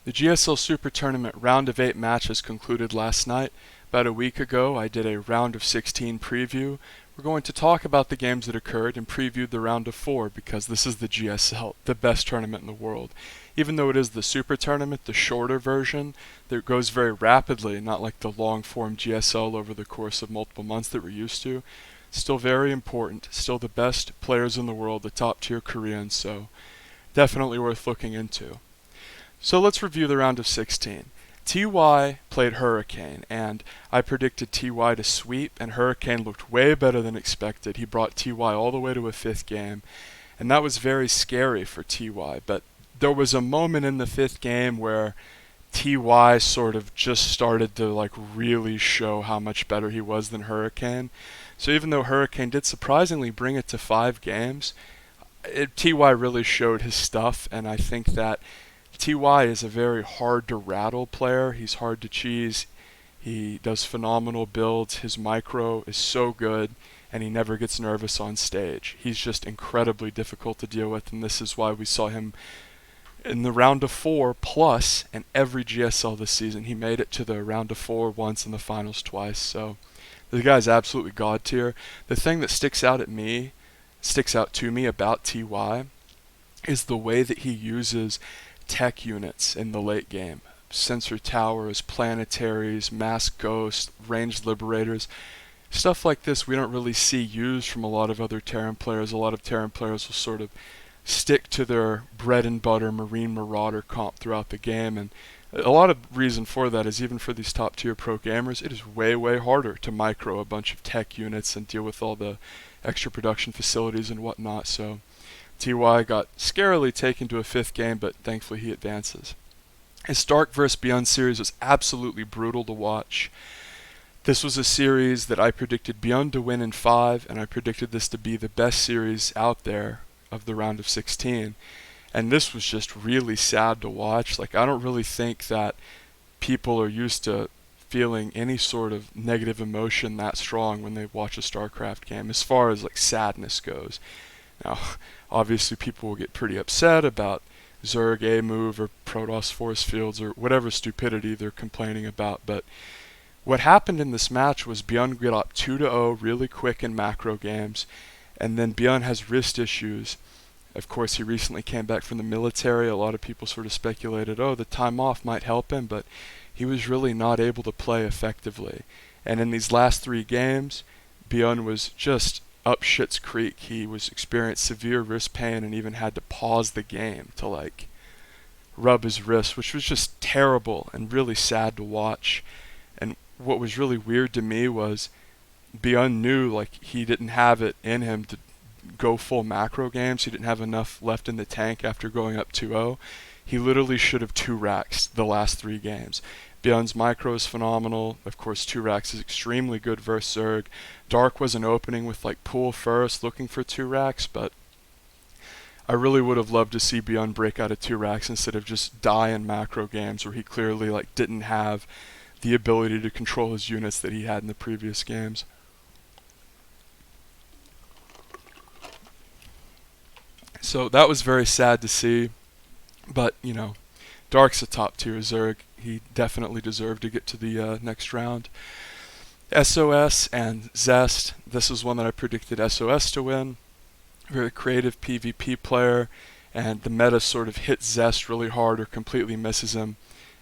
The GSL Super Tournament round of 8 matches concluded last night. About a week ago, I did a round of 16 preview. We're going to talk about the games that occurred and preview the round of 4 because this is the GSL, the best tournament in the world. Even though it is the Super Tournament, the shorter version that goes very rapidly, not like the long-form GSL over the course of multiple months that we're used to, still very important, still the best players in the world, the top-tier Koreans, so definitely worth looking into. So let's review the round of 16. TY played Hurricane, and I predicted TY to sweep, and Hurricane looked way better than expected. He brought TY all the way to a 5th game, and that was very scary for TY. But there was a moment in the 5th game where TY sort of just started to really show how much better he was than Hurricane. So even though Hurricane did surprisingly bring it to 5 games, TY really showed his stuff, and I think that TY is a very hard to rattle player. He's hard to cheese. He does phenomenal builds. His micro is so good, and he never gets nervous on stage. He's just incredibly difficult to deal with, and this is why we saw him in the round of 4 plus in every GSL this season. He made it to the round of 4 once and the finals twice, so the guy's absolutely god tier. The thing that sticks out to me about TY is the way that he uses tech units in the late game. Sensor towers, planetaries, mass ghosts, ranged liberators. Stuff like this we don't really see used from a lot of other Terran players. A lot of Terran players will sort of stick to their bread and butter Marine Marauder comp throughout the game, and a lot of reason for that is even for these top tier pro gamers, it is way harder to micro a bunch of tech units and deal with all the extra production facilities and whatnot. So TY got scarily taken to a 5th game, but thankfully he advances. His Stark vs. Beyond series was absolutely brutal to watch. This was a series that I predicted Beyond to win in 5, and I predicted this to be the best series out there of the round of 16. And this was just really sad to watch. I don't really think that people are used to feeling any sort of negative emotion that strong when they watch a StarCraft game, as far as sadness goes. Now, obviously people will get pretty upset about Zerg A move or Protoss force fields or whatever stupidity they're complaining about, but what happened in this match was Beyond got up 2-0 really quick in macro games, and then Beyond has wrist issues. Of course, he recently came back from the military. A lot of people sort of speculated, oh, the time off might help him, but he was really not able to play effectively. And in these last 3 games, Beyond was just up shit's creek. He was experienced severe wrist pain and even had to pause the game to rub his wrist, which was just terrible and really sad to watch. And what was really weird to me was Beyond knew he didn't have it in him to go full macro games. He didn't have enough left in the tank after going up 2-0. He literally should have 2-racked the last 3 games. Beyond's micro is phenomenal. Of course, 2-racks is extremely good versus Zerg. Dark was an opening with pool first, looking for 2-racks, but I really would have loved to see Beyond break out of 2-racks instead of just die in macro games where he clearly didn't have the ability to control his units that he had in the previous games. So that was very sad to see, but Dark's a top tier Zerg. He definitely deserved to get to the next round. SOS and Zest. This is one that I predicted SOS to win. Very creative PvP player, and the meta sort of hits Zest really hard or completely misses him.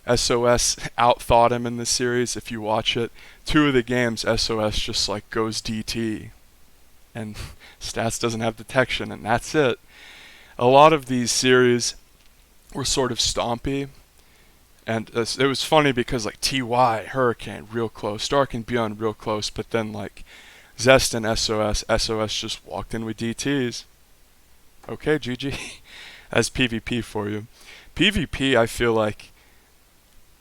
SOS outthought him in this series. If you watch it, 2 of the games SOS just goes DT, and Stats doesn't have detection, and that's it. A lot of these series were sort of stompy, and it was funny because TY, Hurricane, real close, Dark and Beyond, real close, but then Zest and SOS just walked in with DTs. Okay, GG. That's PvP for you. PvP, I feel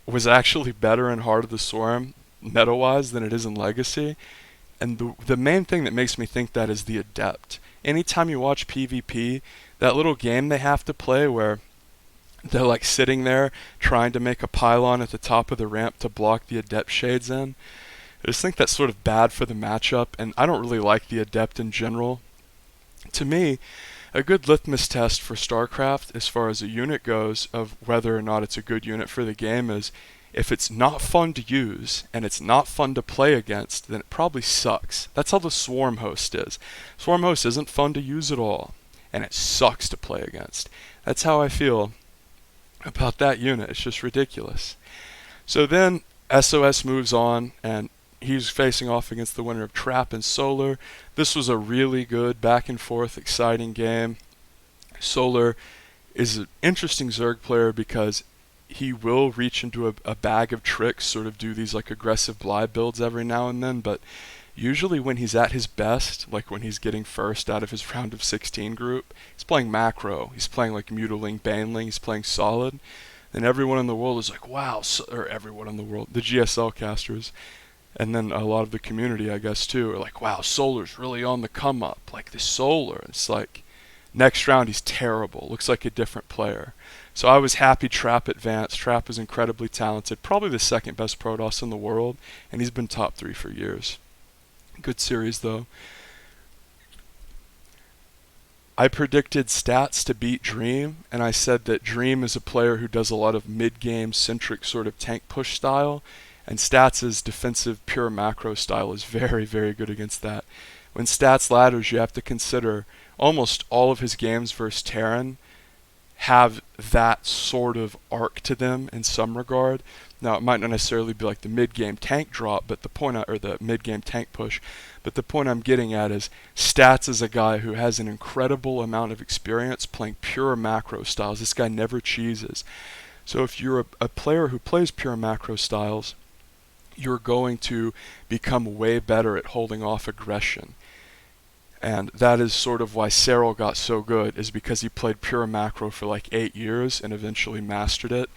was actually better in Heart of the Swarm, meta-wise, than it is in Legacy, and the main thing that makes me think that is the Adept. Anytime you watch PvP, that little game they have to play where they're sitting there trying to make a pylon at the top of the ramp to block the Adept shades in. I just think that's sort of bad for the matchup, and I don't really like the Adept in general. To me, A good litmus test for StarCraft as far as a unit goes of whether or not it's a good unit for the game is if it's not fun to use and it's not fun to play against, then it probably sucks. That's how the Swarm Host is. Swarm Host isn't fun to use at all, and it sucks to play against. That's how I feel about that unit. It's just ridiculous. So then SOS moves on, and he's facing off against the winner of Trap and Solar. This was a really good back and forth, exciting game. Solar is an interesting Zerg player because he will reach into a bag of tricks, sort of do these like aggressive Bly builds every now and then, but usually when he's at his best, like when he's getting first out of his round of 16 group, he's playing macro, he's playing like Mutiling, Baneling, he's playing solid, and everyone in the world is like, wow, or everyone in the world, the GSL casters, and then a lot of the community, I guess, too, are like, wow, Solar's really on the come up, like this Solar. It's like, next round he's terrible, looks like a different player. So I was happy Trap advanced. Trap is incredibly talented, probably the second best Protoss in the world, and he's been top 3 for years. Good series though. I predicted Stats to beat Dream, and I said that Dream is a player who does a lot of mid-game centric sort of tank push style, and Stats' defensive pure macro style is very, very good against that. When Stats ladders, you have to consider almost all of his games versus Terran have that sort of arc to them in some regard. Now, it might not necessarily be like the mid-game tank drop, but the point, or the mid-game tank push, but the point I'm getting at is Stats is a guy who has an incredible amount of experience playing pure macro styles. This guy never cheeses. So if you're a player who plays pure macro styles, you're going to become way better at holding off aggression. And that is sort of why Cyril got so good, is because he played pure macro for like 8 years and eventually mastered it.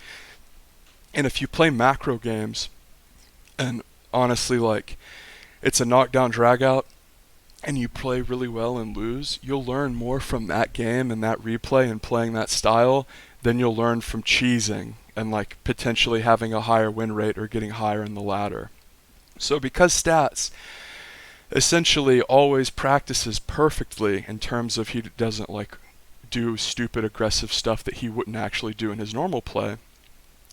And if you play macro games, and honestly, like, it's a knockdown dragout, and you play really well and lose, you'll learn more from that game and that replay and playing that style than you'll learn from cheesing and like potentially having a higher win rate or getting higher in the ladder. So because Stats essentially always practices perfectly in terms of he doesn't like do stupid aggressive stuff that he wouldn't actually do in his normal play,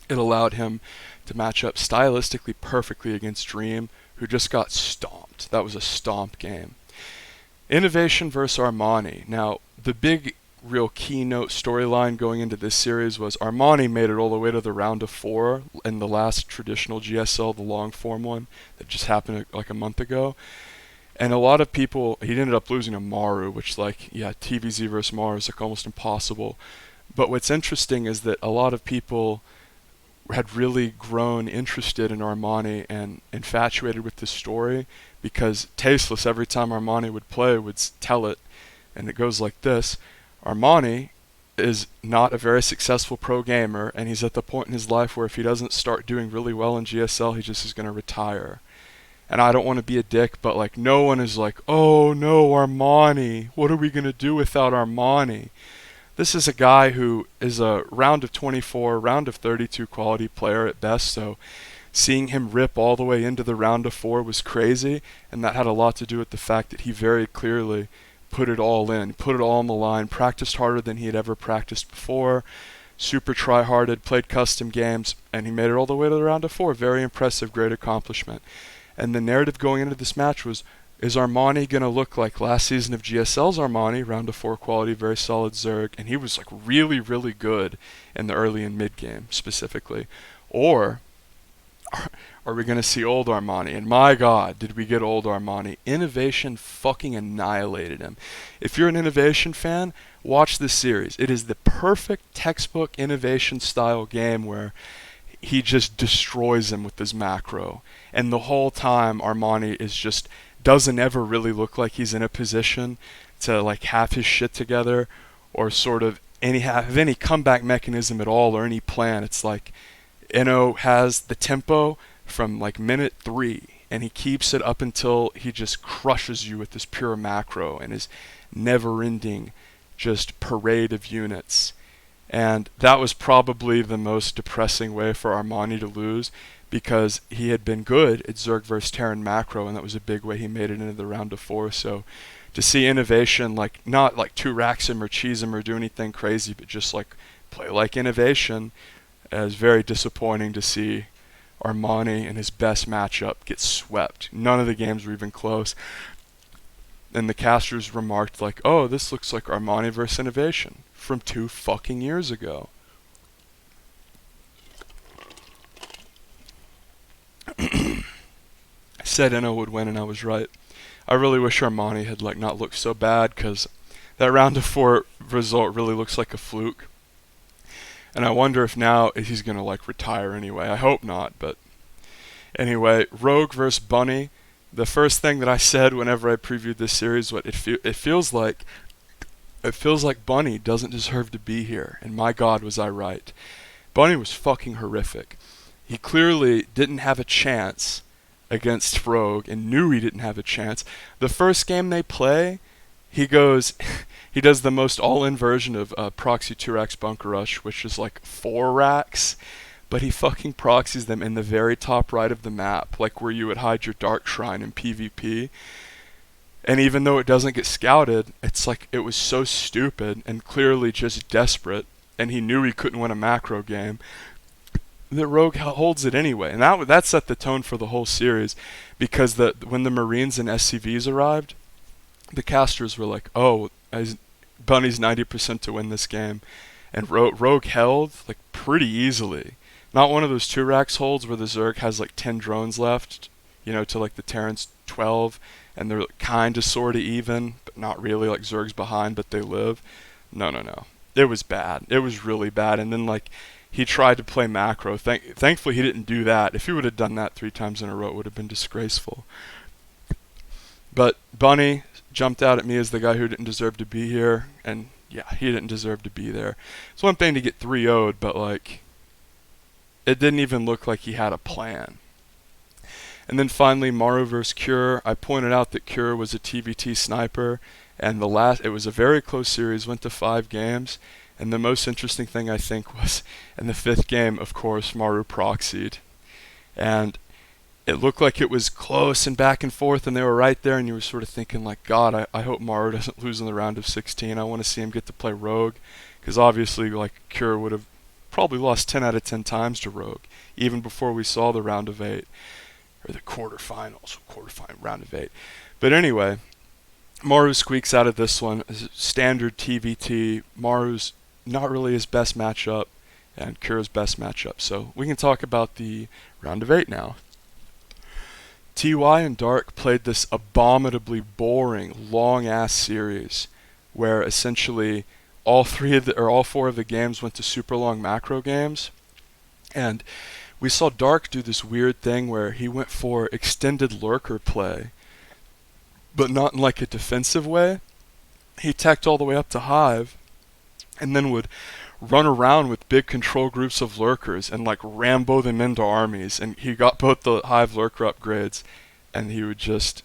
it allowed him to match up stylistically perfectly against Dream, who just got stomped. That was a stomp game. Innovation versus Armani. Now, the big real keynote storyline going into this series was Armani made it all the way to the round of 4 in the last traditional GSL, the long form one that just happened like a month ago. And a lot of people, he ended up losing to Maru, which like, yeah, TVZ versus Maru is like almost impossible. But what's interesting is that a lot of people had really grown interested in Armani and infatuated with the story because Tasteless, every time Armani would play, would tell it, and it goes like this: Armani is not a very successful pro gamer, and he's at the point in his life where if he doesn't start doing really well in GSL, he just is going to retire. And I don't want to be a dick, but like no one is like, oh no, Armani, what are we going to do without Armani? This is a guy who is a round of 24, round of 32 quality player at best, so seeing him rip all the way into the round of 4 was crazy, and that had a lot to do with the fact that he very clearly put it all in, put it all on the line, practiced harder than he had ever practiced before, super try-harded, played custom games, and he made it all the way to the round of 4. Very impressive, great accomplishment. And the narrative going into this match was, is Armani going to look like last season of GSL's Armani, round of 4 quality, very solid Zerg, and he was like really, really good in the early and mid game specifically? Or are we going to see old Armani? And my God, did we get old Armani. Innovation fucking annihilated him. If you're an Innovation fan, watch this series. It is the perfect textbook Innovation style game where he just destroys him with his macro. And the whole time Armani is just doesn't ever really look like he's in a position to like have his shit together or sort of have any comeback mechanism at all or any plan. It's like Eno has the tempo from like minute 3 and he keeps it up until he just crushes you with this pure macro and his never-ending just parade of units. And that was probably the most depressing way for Armani to lose, because he had been good at Zerg vs Terran macro, and that was a big way he made it into the round of 4. So to see innovation, like not like 2-racks him or cheese him or do anything crazy, but just like play like innovation. It was very disappointing to see Armani in his best matchup get swept. None of the games were even close. And the casters remarked like, oh, this looks like Armani versus Innovation from 2 fucking years ago. I said Inno would win and I was right. I really wish Armani had like not looked so bad, because that round of 4 result really looks like a fluke. And I wonder if now he's going to like retire anyway. I hope not, but anyway, Rogue versus Bunny. The first thing that I said whenever I previewed this series, it feels like Bunny doesn't deserve to be here, and my God was I right. Bunny was fucking horrific. He clearly didn't have a chance against Rogue and knew he didn't have a chance. The first game they play, he does the most all-in version of proxy 2-racks bunker rush, which is like 4 racks. But he fucking proxies them in the very top right of the map, like where you would hide your Dark Shrine in PvP. And even though it doesn't get scouted, it's like it was so stupid and clearly just desperate, and he knew he couldn't win a macro game, that Rogue holds it anyway. And that set the tone for the whole series, because when the Marines and SCVs arrived, the casters were like, oh, Bunny's 90% to win this game. And Rogue held like pretty easily. Not one of those 2-racks holds where the Zerg has like 10 drones left, to like the Terran's 12, and they're kind of sort of even, but not really, like Zerg's behind, but they live. No. It was bad. It was really bad. And then like he tried to play macro. Thankfully he didn't do that. If he would have done that 3 times in a row, it would have been disgraceful. But Bunny jumped out at me as the guy who didn't deserve to be here, and yeah, he didn't deserve to be there. It's one thing to get 3-0'd, but like, it didn't even look like he had a plan. And then finally, Maru vs. Cure. I pointed out that Cure was a TVT sniper, and it was a very close series, went to 5 games. And the most interesting thing I think was in the 5th game, of course, Maru proxied. And it looked like it was close and back and forth, and they were right there, and you were sort of thinking like, God, I hope Maru doesn't lose in the round of 16. I want to see him get to play Rogue, because obviously like Cure would have probably lost 10 out of 10 times to Rogue, even before we saw the round of 8, or the quarterfinals, round of 8. But anyway, Maru squeaks out of this one. Standard TVT. Maru's not really his best matchup, and Cure's best matchup. So we can talk about the round of 8 now. TY and Dark played this abominably boring, long-ass series where essentially all 4 of the games went to super long macro games. And we saw Dark do this weird thing where he went for extended lurker play, but not in like a defensive way. He teched all the way up to Hive, and then would run around with big control groups of lurkers and like Rambo them into armies. And he got both the Hive lurker upgrades, and he would just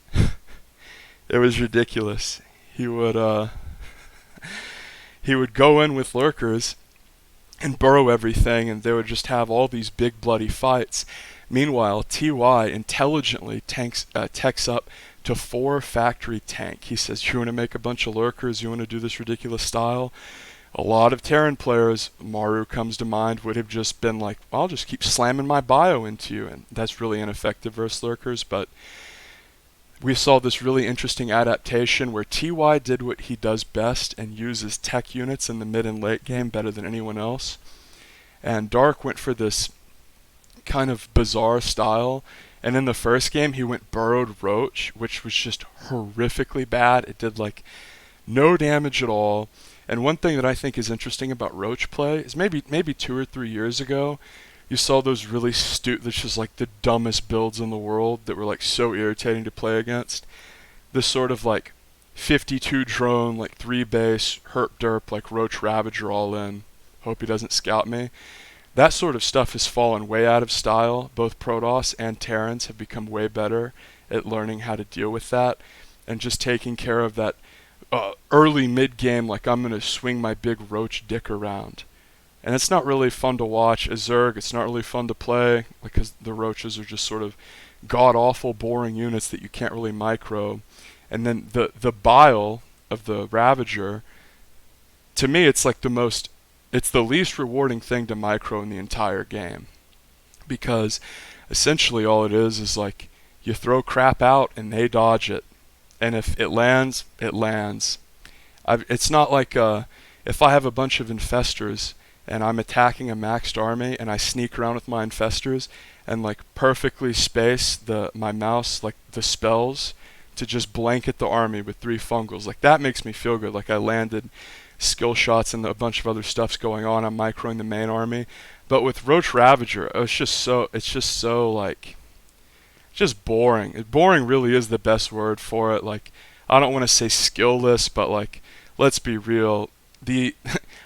it was ridiculous. He would go in with lurkers and burrow everything, and they would just have all these big bloody fights. Meanwhile, TY intelligently techs up to 4 factory tank. He says, you want to make a bunch of lurkers, you want to do this ridiculous style? A lot of Terran players, Maru comes to mind, would have just been like, well, I'll just keep slamming my bio into you, and that's really ineffective versus lurkers. But we saw this really interesting adaptation where TY did what he does best and uses tech units in the mid and late game better than anyone else. And Dark went for this kind of bizarre style, and in the first game he went burrowed Roach, which was just horrifically bad. It did like no damage at all. And one thing that I think is interesting about Roach play is maybe 2 or 3 years ago, you saw those really that's just like the dumbest builds in the world that were like so irritating to play against. This sort of like 52 drone, like 3 base, herp derp, like Roach Ravager all in, hope he doesn't scout me. That sort of stuff has fallen way out of style. Both Protoss and Terrans have become way better at learning how to deal with that and just taking care of that early mid-game, like I'm going to swing my big Roach dick around. And it's not really fun to watch. As Zerg, it's not really fun to play because the Roaches are just sort of god-awful, boring units that you can't really micro. And then the bile of the Ravager, to me, it's like it's the least rewarding thing to micro in the entire game. Because essentially all it is like you throw crap out and they dodge it. And if it lands, it lands. It's not like if I have a bunch of infestors and I'm attacking a maxed army and I sneak around with my infestors and like perfectly space my mouse, like the spells, to just blanket the army with 3 fungals. Like that makes me feel good. Like I landed skill shots and a bunch of other stuff's going on. I'm microing the main army. But with Roach Ravager, it's just so like, just boring. Boring really is the best word for it. Like, I don't want to say skillless, but like, let's be real. The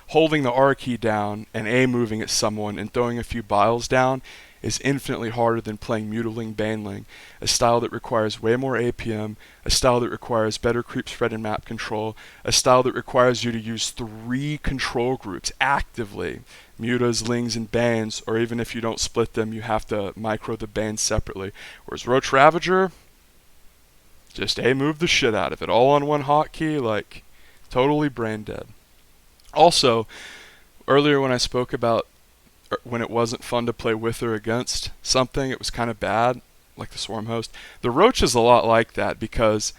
holding the R key down and A moving at someone and throwing a few biles down is infinitely harder than playing Mutiling Baneling, a style that requires way more APM, a style that requires better creep spread and map control, a style that requires you to use 3 control groups actively, Mutas, Lings, and Banes, or even if you don't split them, you have to micro the Banes separately. Whereas Roach Ravager, just A move the shit out of it, all on one hotkey, like totally brain dead. Also, earlier when I spoke about when it wasn't fun to play with or against something, it was kind of bad, like the Swarm Host. The Roach is a lot like that, because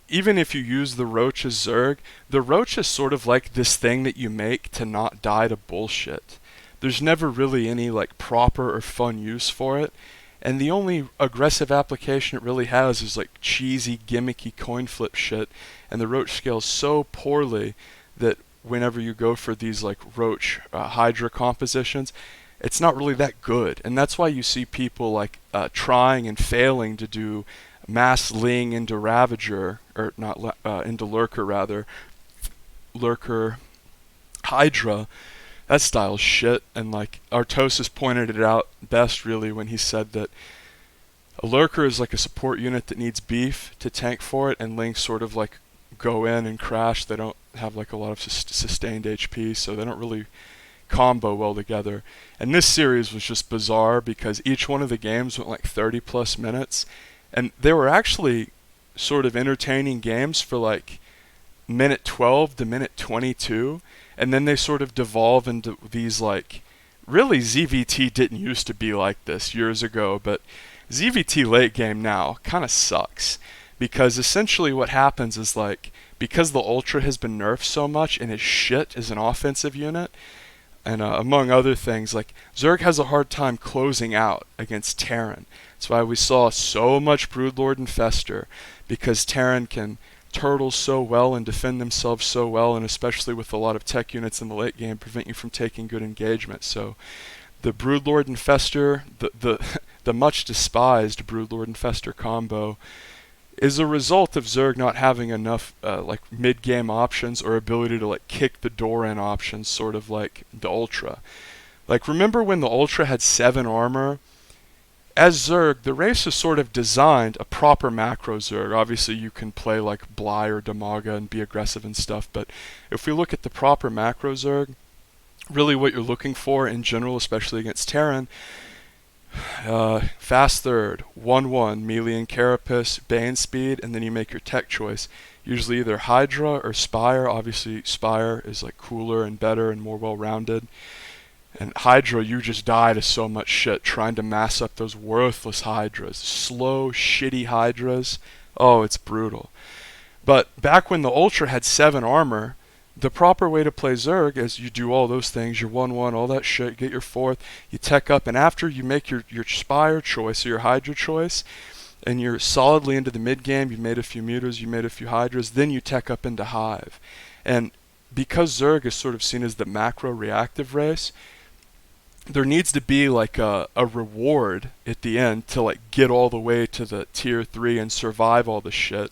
even if you use the Roach as Zerg, the Roach is sort of like this thing that you make to not die to bullshit. There's never really any like proper or fun use for it, and the only aggressive application it really has is like cheesy, gimmicky coin flip shit, and the Roach scales so poorly that whenever you go for these like Roach Hydra compositions, it's not really that good. And that's why you see people like trying and failing to do mass Ling into Ravager, or not into Lurker rather, Lurker Hydra. That style's shit, and like Artosis pointed it out best really when he said that a Lurker is like a support unit that needs beef to tank for it, and Lings sort of like go in and crash. They don't have like a lot of sustained HP, so they don't really combo well together. And this series was just bizarre because each one of the games went like 30 plus minutes, and they were actually sort of entertaining games for like minute 12 to minute 22, and then they sort of devolve into these like, really ZVT didn't used to be like this years ago, but ZVT late game now kind of sucks. Because essentially what happens is like, because the Ultra has been nerfed so much and is shit as an offensive unit, and among other things, like Zerg has a hard time closing out against Terran. That's why we saw so much Broodlord and Fester, because Terran can turtle so well and defend themselves so well, and especially with a lot of tech units in the late game, prevent you from taking good engagement. So the Broodlord and Fester, the much despised Broodlord and Fester combo, is a result of Zerg not having enough like mid-game options or ability to like kick the door in options, sort of like the Ultra. Like, remember when the Ultra had 7 armor? As Zerg, the race has sort of designed a proper macro Zerg. Obviously you can play like Bly or Damaga and be aggressive and stuff, but if we look at the proper macro Zerg, really what you're looking for in general, especially against Terran, fast third, 1-1, melee and carapace, bane speed, and then you make your tech choice. Usually either Hydra or Spire. Obviously Spire is like cooler and better and more well-rounded. And Hydra, you just die to so much shit trying to mass up those worthless Hydras. Slow, shitty Hydras. Oh, it's brutal. But back when the Ultra had 7 armor, the proper way to play Zerg is you do all those things, your 1-1, all that shit, get your 4th, you tech up, and after you make your Spire choice or your Hydra choice, and you're solidly into the mid-game, you've made a few Mutas, you made a few Hydras, then you tech up into Hive. And because Zerg is sort of seen as the macro reactive race, there needs to be like a reward at the end to like get all the way to the tier 3 and survive all the shit.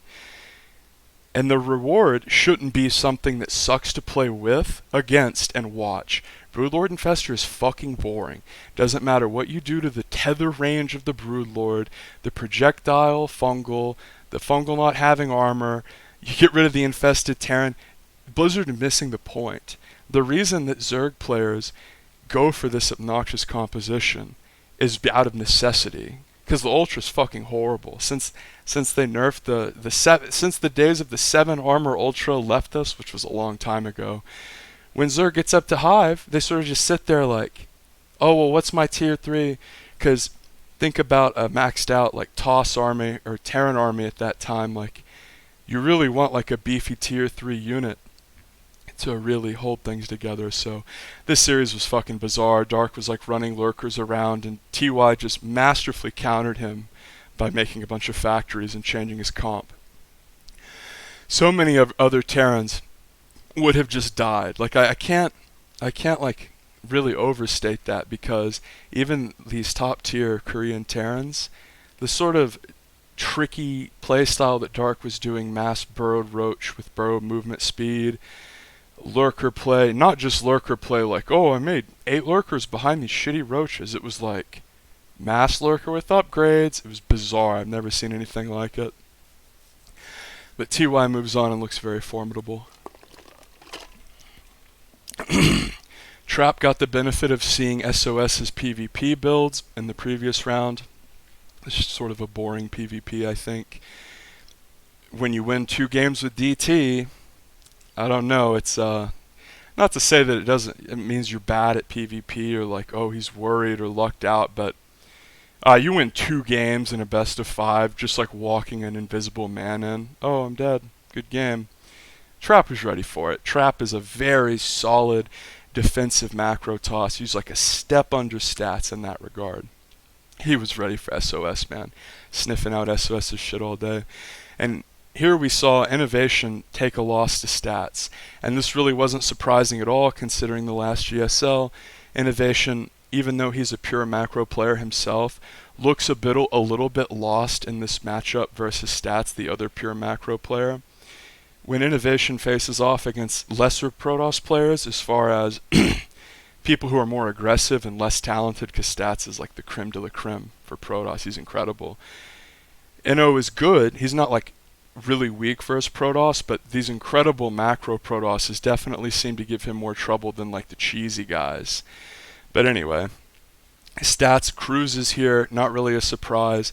And the reward shouldn't be something that sucks to play with, against, and watch. Broodlord Infestor is fucking boring. Doesn't matter what you do to the tether range of the Broodlord, the projectile fungal, the fungal not having armor, you get rid of the infested Terran. Blizzard is missing the point. The reason that Zerg players go for this obnoxious composition is out of necessity. because the Ultra's fucking horrible. Since they nerfed since the days of the 7 armor Ultra left us, which was a long time ago, when Zerg gets up to Hive, they sort of just sit there like, oh well, what's my tier 3? Because think about a maxed out like Toss army or Terran army at that time. Like, you really want like a beefy tier 3 unit to really hold things together. So this series was fucking bizarre. Dark was like running lurkers around, and TY just masterfully countered him by making a bunch of factories and changing his comp. So many of other Terrans would have just died. Like I can't like really overstate that, because even these top tier Korean Terrans, the sort of tricky playstyle that Dark was doing, mass burrowed roach with burrow movement speed, lurker play, not just lurker play like, oh, I made 8 lurkers behind these shitty roaches. It was like mass lurker with upgrades. It was bizarre. I've never seen anything like it. But TY moves on and looks very formidable. Trap got the benefit of seeing SOS's PvP builds in the previous round. It's just sort of a boring PvP, I think. When you win 2 games with DT, I don't know, it's not to say that it means you're bad at PvP or like, oh, he's worried or lucked out, but you win 2 games in a best of 5 just like walking an invisible man in. Oh, I'm dead. Good game. Trap was ready for it. Trap is a very solid defensive macro toss. He's like a step under stats in that regard. He was ready for SOS, man. Sniffing out SOS's shit all day. And here we saw Innovation take a loss to stats. And this really wasn't surprising at all, considering the last GSL. Innovation, even though he's a pure macro player himself, looks a little bit lost in this matchup versus Stats, the other pure macro player. When Innovation faces off against lesser Protoss players, as far as people who are more aggressive and less talented, because Stats is like the creme de la creme for Protoss. He's incredible. Inno is good. He's not like really weak versus Protoss, but these incredible macro Protosses definitely seem to give him more trouble than like the cheesy guys. But anyway, Stats cruises here, not really a surprise.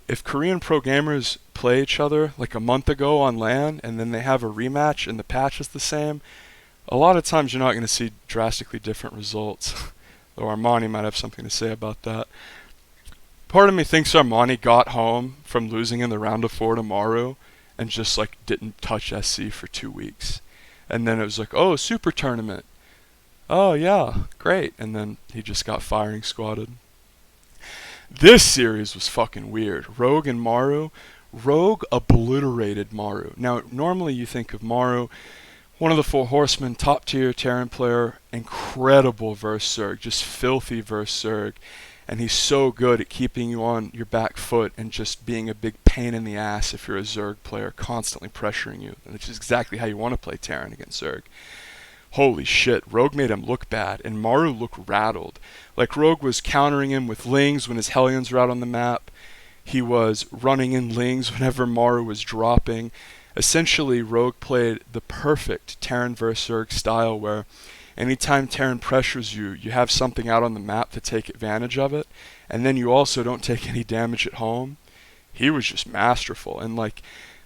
If Korean pro gamers play each other like a month ago on LAN and then they have a rematch and the patch is the same, a lot of times you're not going to see drastically different results. Though Armani might have something to say about that. Part of me thinks Armani got home from losing in the round of 4 to Maru and just like didn't touch SC for 2 weeks. And then it was like, oh, super tournament. Oh yeah, great. And then he just got firing squatted. This series was fucking weird. Rogue and Maru. Rogue obliterated Maru. Now, normally you think of Maru, one of the 4 horsemen, top tier Terran player, incredible versus Zerg, just filthy versus Zerg. And he's so good at keeping you on your back foot and just being a big pain in the ass if you're a Zerg player, constantly pressuring you. And which is exactly how you want to play Terran against Zerg. Holy shit, Rogue made him look bad, and Maru looked rattled. Like, Rogue was countering him with Lings when his Hellions were out on the map. He was running in Lings whenever Maru was dropping. Essentially, Rogue played the perfect Terran vs Zerg style where anytime Terran pressures you, you have something out on the map to take advantage of it, and then you also don't take any damage at home. He was just masterful, and like,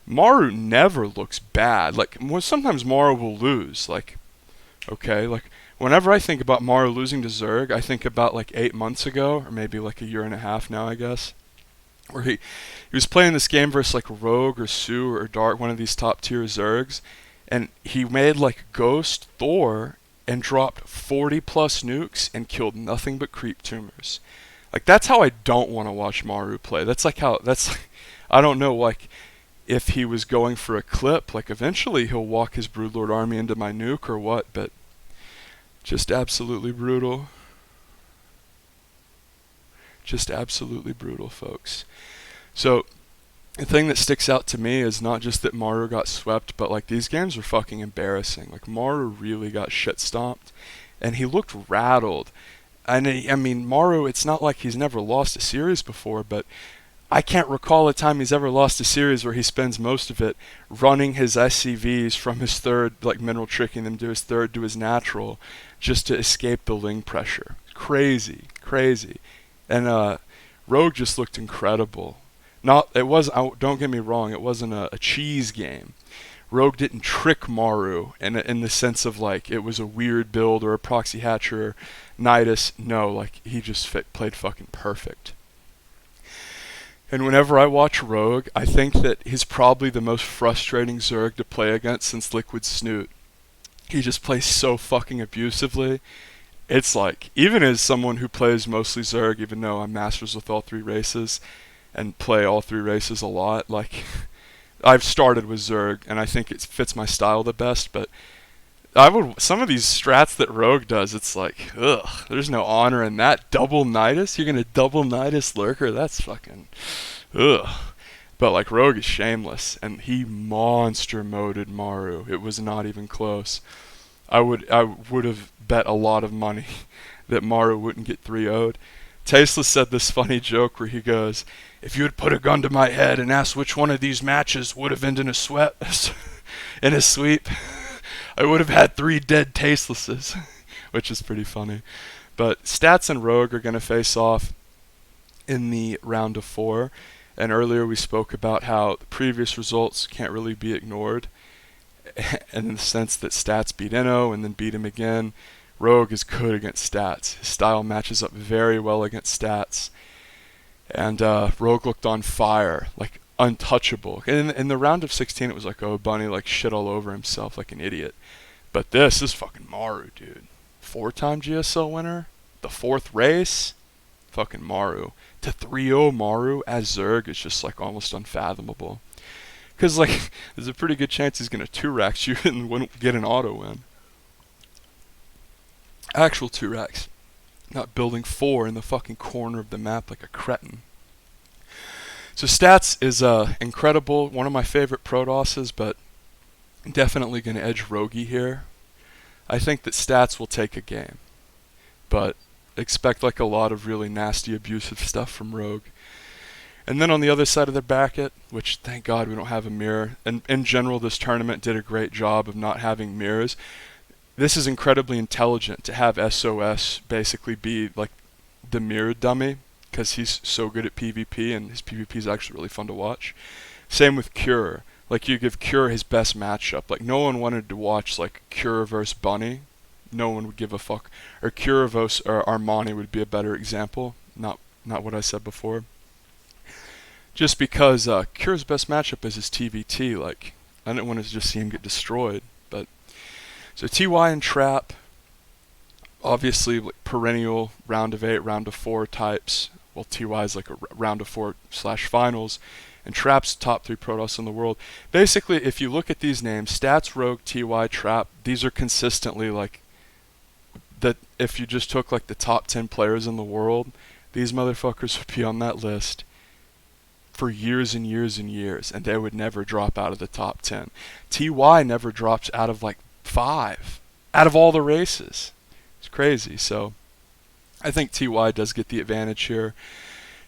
Maru never looks bad. Like, sometimes Maru will lose, like, okay, like, whenever I think about Maru losing to Zerg, I think about like 8 months ago, or maybe like a year and a half now, I guess, where he was playing this game versus like Rogue or Sue or Dark, one of these top tier Zergs, and he made like Ghost Thor and dropped 40 plus nukes and killed nothing but creep tumors. Like, that's how I don't want to watch Maru play. That's like how, I don't know, like, if he was going for a clip, like eventually he'll walk his Broodlord army into my nuke or what, but just absolutely brutal. Just absolutely brutal, folks. So, the thing that sticks out to me is not just that Maru got swept, but like, these games were fucking embarrassing. Like, Maru really got shit stomped, and he looked rattled. And I mean, Maru, it's not like he's never lost a series before, but I can't recall a time he's ever lost a series where he spends most of it running his SCVs from his third, like mineral tricking them to his third to his natural, just to escape the Ling pressure. Crazy, crazy. And Rogue just looked incredible. Don't get me wrong, it wasn't a cheese game. Rogue didn't trick Maru in the sense of like it was a weird build or a proxy hatcher. Nidus, no, like he just played fucking perfect. And whenever I watch Rogue, I think that he's probably the most frustrating Zerg to play against since Liquid Snoot. He just plays so fucking abusively. It's like, even as someone who plays mostly Zerg, even though I'm masters with all three races and play all three races a lot, like I've started with Zerg and I think it fits my style the best, but some of these strats that Rogue does, it's like, ugh, there's no honor in that. Double Nidus? You're gonna double Nidus Lurker? That's fucking, ugh. But like Rogue is shameless, and he monster moded Maru. It was not even close. I would have bet a lot of money that Maru wouldn't get 3-0'd. Tasteless said this funny joke where he goes, "If you had put a gun to my head and asked which one of these matches would have ended in a sweep, I would have had 3 dead Tastelesses," which is pretty funny. But Stats and Rogue are going to face off in the round of 4. And earlier we spoke about how the previous results can't really be ignored, and in the sense that Stats beat Inno and then beat him again. Rogue is good against Stats. His style matches up very well against Stats. And Rogue looked on fire, like untouchable. In the round of 16 it was like, oh, Bunny like shit all over himself like an idiot. But this is fucking Maru, dude. 4-time GSL winner? The 4th race? Fucking Maru. To 3-0 Maru as Zerg is just like almost unfathomable. Because like, there's a pretty good chance he's going to 2-rax you and wouldn't get an auto win. Actual 2-rax. Not building 4 in the fucking corner of the map like a cretin. So Stats is incredible. One of my favorite Protosses, but definitely going to edge Rogie here. I think that Stats will take a game, but expect like a lot of really nasty, abusive stuff from Rogue. And then on the other side of the bracket, which thank God we don't have a mirror, and in general this tournament did a great job of not having mirrors. This is incredibly intelligent to have SOS basically be like the mirror dummy, because he's so good at PvP and his PvP is actually really fun to watch. Same with Cure. Like you give Cure his best matchup. Like no one wanted to watch like Cure versus Bunny. No one would give a fuck. Or Cure versus Armani would be a better example. Not what I said before. Just because Cure's best matchup is his TVT. Like I didn't want to just see him get destroyed. But so TY and Trap, obviously like perennial round of 8, round of 4 types. Well, TY is like a round of 4/finals. And Trap's top 3 Protoss in the world. Basically, if you look at these names, Stats, Rogue, TY, Trap, these are consistently like that. If you just took like the top 10 players in the world, these motherfuckers would be on that list for years and years and years, and they would never drop out of the top 10. TY never drops out of like 5 out of all the races. It's crazy. So I think TY does get the advantage here.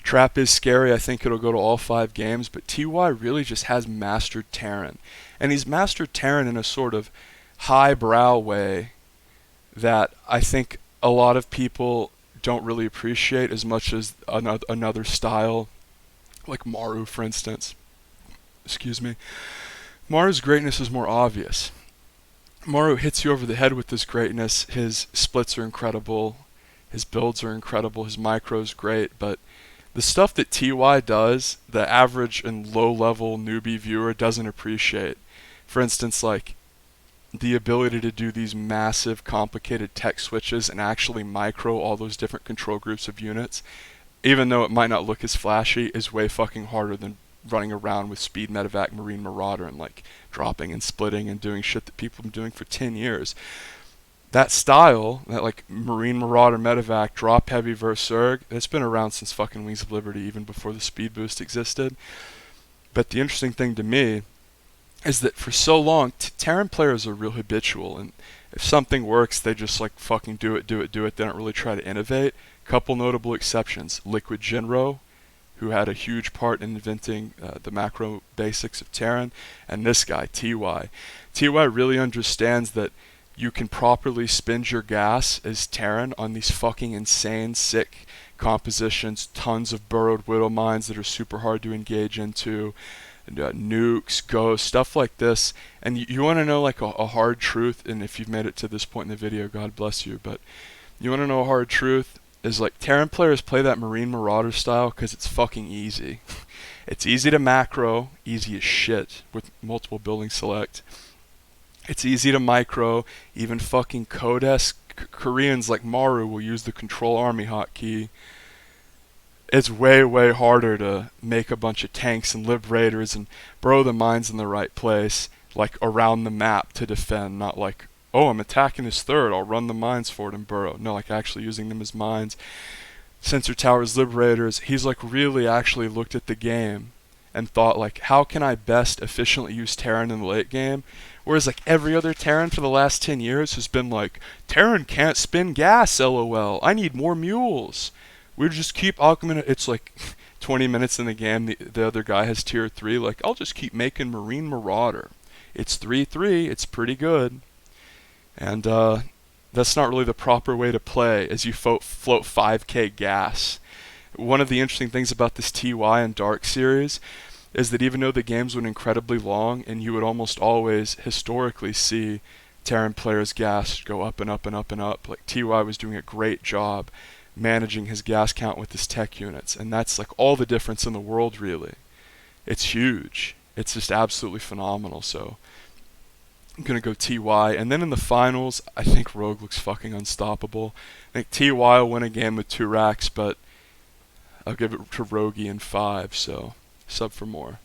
Trap is scary. I think it'll go to all 5 games, but TY really just has mastered Terran. And he's mastered Terran in a sort of highbrow way that I think a lot of people don't really appreciate as much as another style, like Maru, for instance. Excuse me. Maru's greatness is more obvious. Maru hits you over the head with this greatness. His splits are incredible. His builds are incredible. His micro's great, but the stuff that TY does, the average and low-level newbie viewer doesn't appreciate. For instance, like the ability to do these massive, complicated tech switches and actually micro all those different control groups of units, even though it might not look as flashy, is way fucking harder than running around with Speed Medevac, Marine Marauder, and like dropping and splitting and doing shit that people have been doing for 10 years. That style, that like Marine Marauder Medevac drop heavy versus Zerg, it's been around since fucking Wings of Liberty, even before the speed boost existed. But the interesting thing to me is that for so long, Terran players are real habitual, and if something works, they just like fucking do it. They don't really try to innovate. Couple notable exceptions: Liquid Jinro, who had a huge part in inventing the macro basics of Terran, and this guy, TY. TY really understands that you can properly spend your gas as Terran on these fucking insane, sick compositions, tons of burrowed widow mines that are super hard to engage into, and, nukes, ghosts, stuff like this. And you want to know like a hard truth, and if you've made it to this point in the video, God bless you, but you want to know a hard truth is like Terran players play that Marine Marauder style because it's fucking easy. It's easy to macro, easy as shit with multiple building select. It's easy to micro, even fucking Codesk Koreans like Maru will use the control army hotkey. It's way, way harder to make a bunch of tanks and liberators and burrow the mines in the right place, like around the map to defend, not like, oh, I'm attacking his third, I'll run the mines for it and burrow. No, like actually using them as mines. Sensor towers, liberators, he's like really actually looked at the game and thought like, how can I best efficiently use Terran in the late game? Whereas like every other Terran for the last 10 years has been like, Terran can't spin gas, lol, I need more mules. We just keep augmenting. It's like 20 minutes in the game, the other guy has tier 3, like, I'll just keep making Marine Marauder. It's 3-3, it's pretty good. And that's not really the proper way to play as you float 5k gas. One of the interesting things about this TY and Dark series is that even though the games went incredibly long, and you would almost always historically see Terran players' gas go up and up and up and up, like TY was doing a great job managing his gas count with his tech units, and that's like all the difference in the world really. It's huge. It's just absolutely phenomenal. So I'm gonna go TY, and then in the finals I think Rogue looks fucking unstoppable. I think TY will win a game with 2 racks, but I'll give it to Rogie in 5, so sub for more.